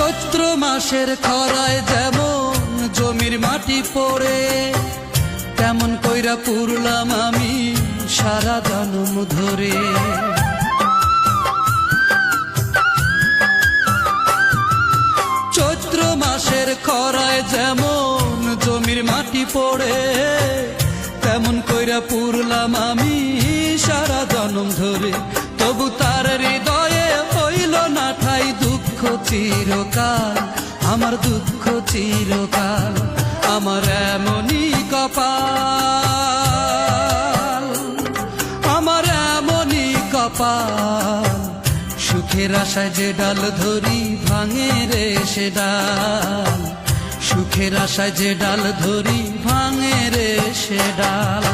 চৈত্র মাসের খরায় যেমন জমির মাটি পড়ে, তেমন কইরা পুরলাম আমি সারা জনম ধরে। চৈত্র মাসের খরায় যেমন জমির মাটি পড়ে, তেমন কইরা পুরলাম আমি সারা জনম ধরে। তবু তার হৃদয়ে হইল না ঠাই দুঃখ চিরকাল, আমার দুঃখ চিরকাল। আমার এমনই কপাল, আমার এমনই কপাল, সুখের আশায় যে ডাল ধরি ভাঙে রে সে ডাল, সুখের আশায় যে ডাল ধরি ভাঙে রে সে ডাল।